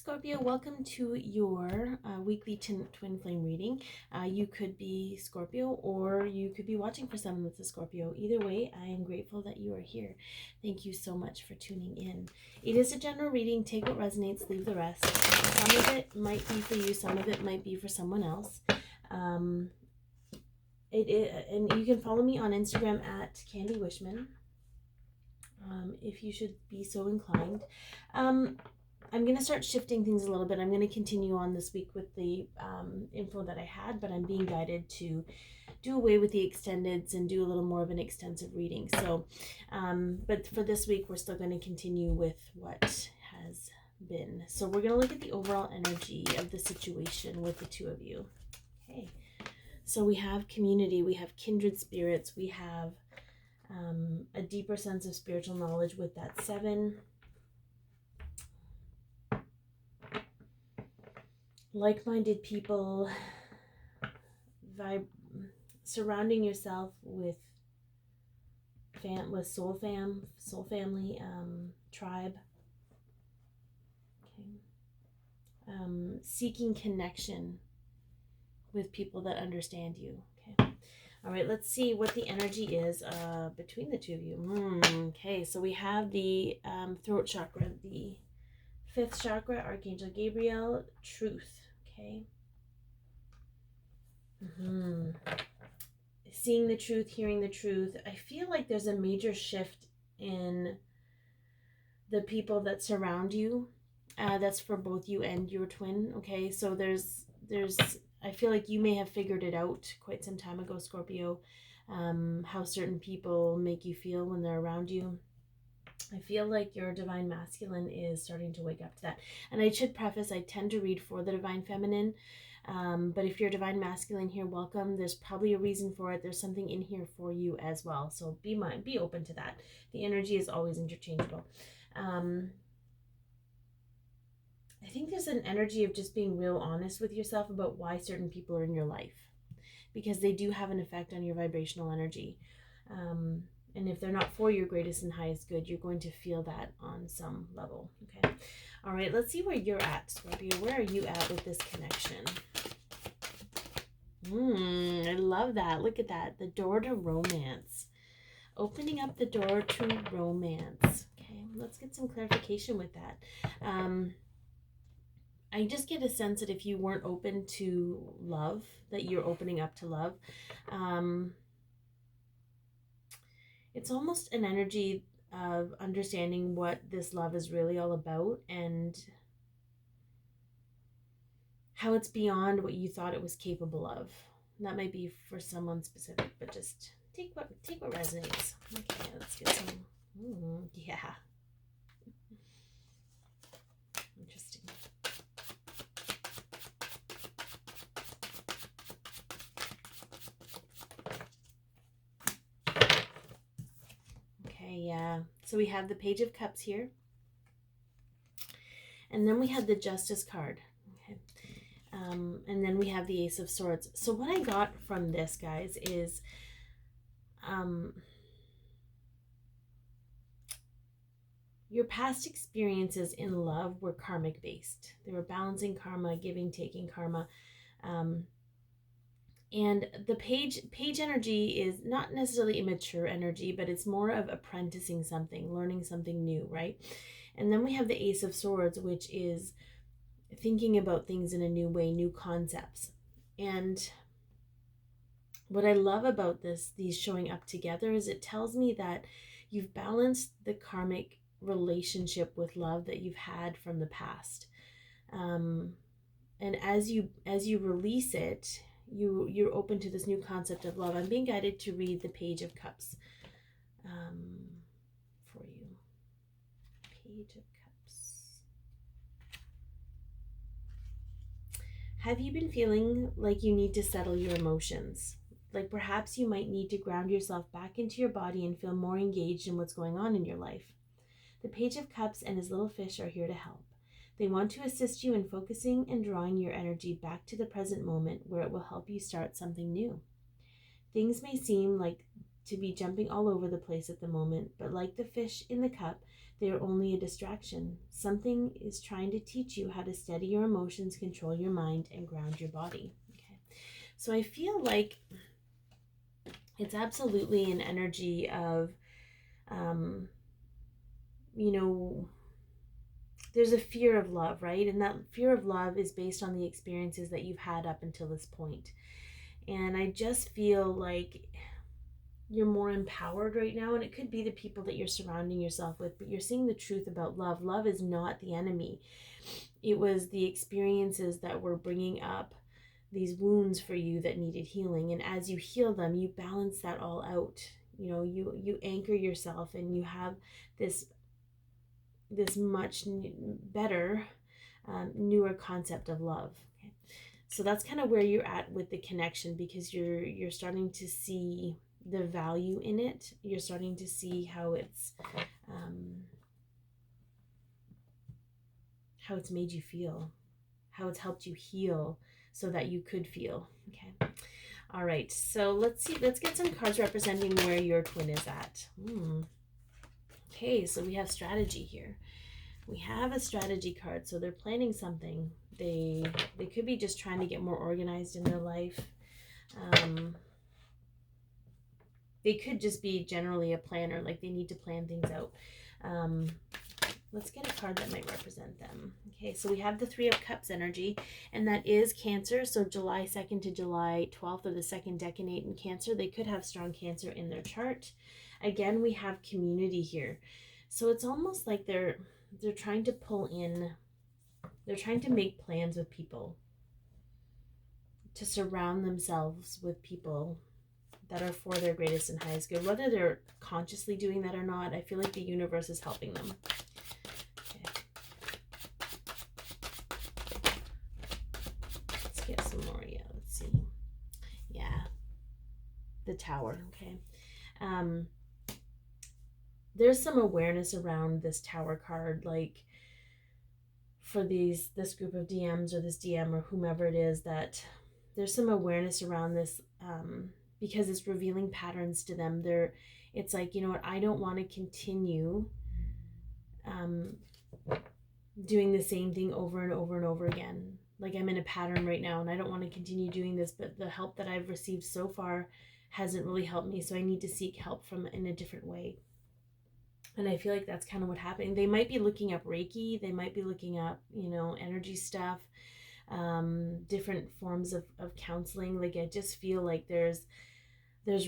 Scorpio, welcome to your weekly twin flame reading. You could be Scorpio or you could be watching for someone that's a Scorpio. Either way, I am grateful that you are here. Thank you so much for tuning in. It is a general reading. Take what resonates, leave the rest. Some of it might be for you, some of it might be for someone else. And you can follow me on Instagram at Candy Wishman, if you should be so inclined. I'm going to start shifting things a little bit. I'm going to continue on this week with the info that I had, but I'm being guided to do away with the extendeds and do a little more of an extensive reading. So, but for this week, we're still going to continue with what has been. So we're going to look at the overall energy of the situation with the two of you. Okay. So we have community, we have kindred spirits, we have a deeper sense of spiritual knowledge with that 7. Like-minded people, surrounding yourself with soul family, tribe. Okay. Seeking connection with people that understand you. Okay. All right, let's see what the energy is between the two of you. Okay, so we have the throat chakra, the 5th chakra, Archangel Gabriel, truth. Okay. Seeing the truth, hearing the truth. I feel like there's a major shift in the people that surround you. That's for both you and your twin. Okay, so there's I feel like you may have figured it out quite some time ago, Scorpio, how certain people make you feel when they're around you. I feel like your divine masculine is starting to wake up to that. And I should preface, I tend to read for the divine feminine. But if you're divine masculine here, welcome. There's probably a reason for it. There's something in here for you as well. So be open to that. The energy is always interchangeable. I think there's an energy of just being real honest with yourself about why certain people are in your life, because they do have an effect on your vibrational energy. And if they're not for your greatest and highest good, you're going to feel that on some level. Okay. All right. Let's see where you're at, Scorpio. Where are you at with this connection? I love that. Look at that. The door to romance. Opening up the door to romance. Okay. Let's get some clarification with that. I just get a sense that if you weren't open to love, that you're opening up to love. It's almost an energy of understanding what this love is really all about and how it's beyond what you thought it was capable of. That might be for someone specific, but just take what resonates. Okay, let's get some. Yeah. Interesting. Yeah, so we have the Page of Cups here, and then we have the Justice card. Okay, and then we have the Ace of Swords. So what I got from this, guys, is your past experiences in love were karmic based. They were balancing karma, giving, taking karma. And the page energy is not necessarily immature energy, but it's more of apprenticing something, learning something new, right? And then we have the Ace of Swords, which is thinking about things in a new way, new concepts. And what I love about these showing up together is it tells me that you've balanced the karmic relationship with love that you've had from the past. And as you release it, you're open to this new concept of love. I'm being guided to read the Page of Cups for you. Page of Cups. Have you been feeling like you need to settle your emotions? Like perhaps you might need to ground yourself back into your body and feel more engaged in what's going on in your life. The Page of Cups and his little fish are here to help. They want to assist you in focusing and drawing your energy back to the present moment where it will help you start something new. Things may seem like to be jumping all over the place at the moment, but like the fish in the cup, They're only a distraction. Something is trying to teach you how to steady your emotions, control your mind, and ground your body. Okay. So I feel like it's absolutely an energy of, you know, there's a fear of love, right? And that fear of love is based on the experiences that you've had up until this point. And I just feel like you're more empowered right now, and it could be the people that you're surrounding yourself with, but you're seeing the truth about love. Love is not the enemy. It was the experiences that were bringing up these wounds for you that needed healing, and as you heal them, you balance that all out. You anchor yourself, and you have this much better, newer concept of love. Okay. So that's kind of where you're at with the connection, because you're starting to see the value in it. You're starting to see how it's made you feel, how it's helped you heal so that you could feel. Okay. All right. So let's get some cards representing where your twin is at. Okay. So we have strategy here. We have a strategy card. So they're planning something. They could be just trying to get more organized in their life. They could just be generally a planner, like they need to plan things out. Let's get a card that might represent them. Okay, so we have the Three of Cups energy, and that is Cancer. So July 2nd to July 12th, or the second decade in Cancer. They could have strong Cancer in their chart. Again, we have community here. So it's almost like they're trying to pull in, they're trying to make plans with people, to surround themselves with people that are for their greatest and highest good. Whether they're consciously doing that or not, I feel like the universe is helping them. Okay. Let's get some more. Yeah, let's see. Yeah. The Tower. Okay. There's some awareness around this Tower card, like for this group of DMs, or this DM, or whomever it is, that there's some awareness around this, because it's revealing patterns to them. It's like, you know what, I don't want to continue doing the same thing over and over and over again. Like, I'm in a pattern right now, and I don't want to continue doing this, but the help that I've received so far hasn't really helped me, so I need to seek help in a different way. And I feel like that's kind of what happened. They might be looking up Reiki. They might be looking up, energy stuff, different forms of counseling. Like, I just feel like there's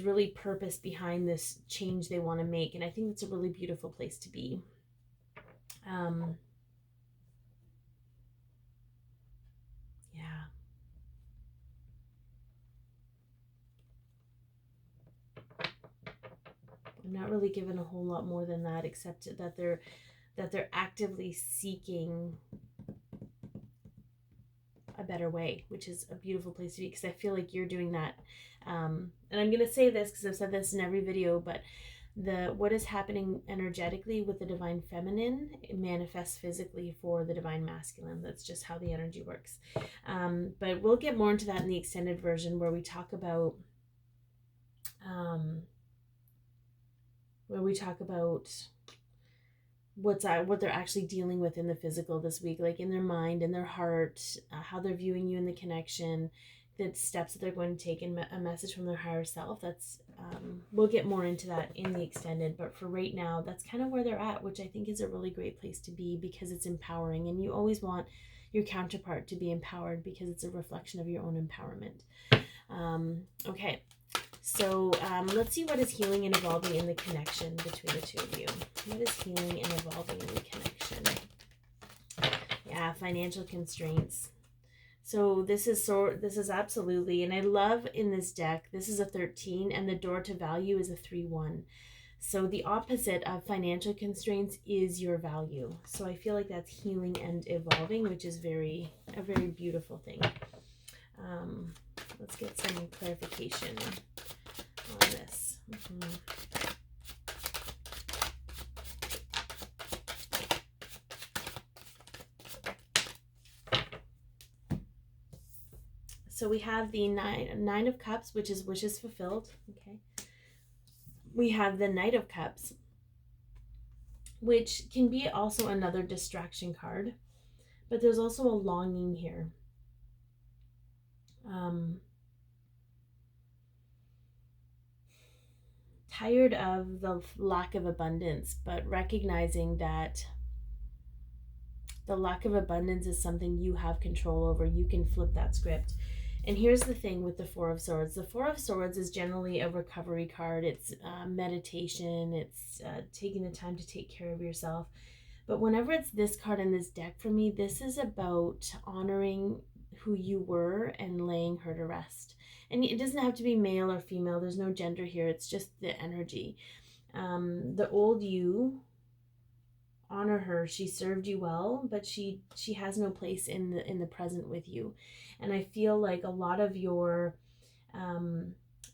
really purpose behind this change they want to make. And I think it's a really beautiful place to be. Yeah. I'm not really given a whole lot more than that, except that they're actively seeking a better way, which is a beautiful place to be, because I feel like you're doing that. And I'm going to say this because I've said this in every video, but what is happening energetically with the divine feminine, it manifests physically for the divine masculine. That's just how the energy works. But we'll get more into that in the extended version, where we talk about what they're actually dealing with in the physical this week, like in their mind, in their heart, how they're viewing you in the connection, the steps that they're going to take, and a message from their higher self. That's we'll get more into that in the extended, but for right now, that's kind of where they're at, which I think is a really great place to be, because it's empowering, and you always want your counterpart to be empowered, because it's a reflection of your own empowerment. Okay. So let's see what is healing and evolving in the connection between the two of you. What is healing and evolving in the connection? Yeah, financial constraints. So this is absolutely, and I love in this deck, this is a 13, and the door to value is a 3-1. So the opposite of financial constraints is your value. So I feel like that's healing and evolving, which is a very beautiful thing. Let's get some clarification on this. So we have the nine of Cups, which is wishes fulfilled. Okay. We have the Knight of Cups, which can be also another distraction card. But there's also a longing here. Tired of the lack of abundance, but recognizing that the lack of abundance is something you have control over. You can flip that script. And here's the thing with the Four of Swords. The Four of Swords is generally a recovery card. It's meditation. It's taking the time to take care of yourself. But whenever it's this card in this deck for me, this is about honoring who you were and laying her to rest. And it doesn't have to be male or female. There's no gender here. It's just the energy. The old you, honor her. She served you well, but she has no place in the present with you. And I feel like a lot of your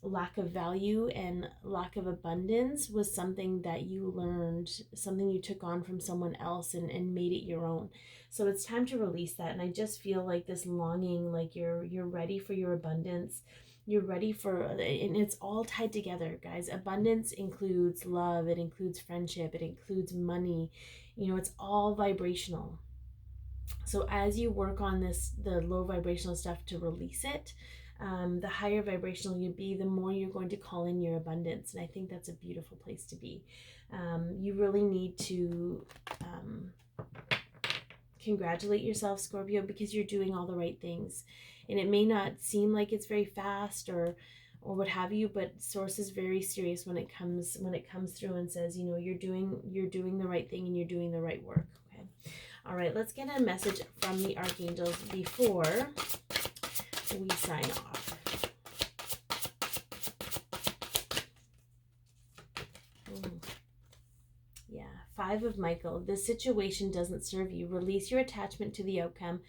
lack of value and lack of abundance was something that you learned, something you took on from someone else and made it your own. So it's time to release that. And I just feel like this longing, like you're ready for your abundance. You're ready for, and it's all tied together, guys. Abundance includes love, it includes friendship, it includes money. You know, it's all vibrational. So as you work on this, the low vibrational stuff, to release it, the higher vibrational you be, the more you're going to call in your abundance. And I think that's a beautiful place to be. You really need to congratulate yourself, Scorpio, because you're doing all the right things. And it may not seem like it's very fast or what have you, but Source is very serious when it comes through and says, you know, you're doing the right thing and you're doing the right work. Okay. All right, let's get a message from the archangels before we sign off. Yeah, Five of Michael. This situation doesn't serve you. Release your attachment to the outcome.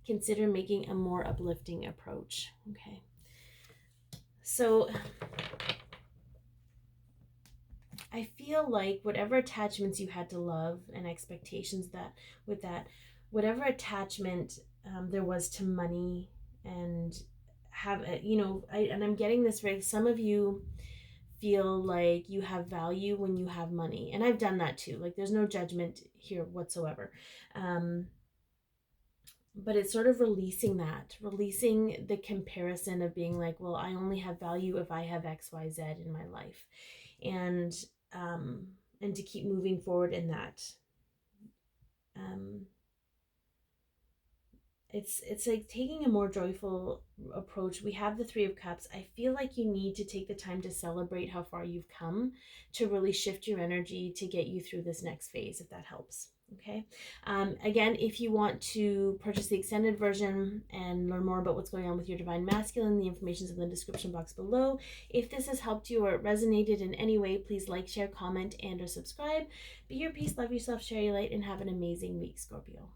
Consider making a more uplifting approach. Okay. So I feel like whatever attachments you had to love and expectations that with that, whatever attachment there was to money and have, you know, and I'm getting this right. Some of you feel like you have value when you have money. And I've done that too. Like there's no judgment here whatsoever. But it's sort of releasing the comparison of being like, well, I only have value if I have X, Y, Z in my life. And to keep moving forward in that. It's like taking a more joyful approach. We have the Three of Cups. I feel like you need to take the time to celebrate how far you've come, to really shift your energy to get you through this next phase, if that helps. Okay. Again, if you want to purchase the extended version and learn more about what's going on with your divine masculine, the information is in the description box below. If this has helped you or resonated in any way, please like, share, comment, and or subscribe. Be your peace, love yourself, share your light, and have an amazing week, Scorpio.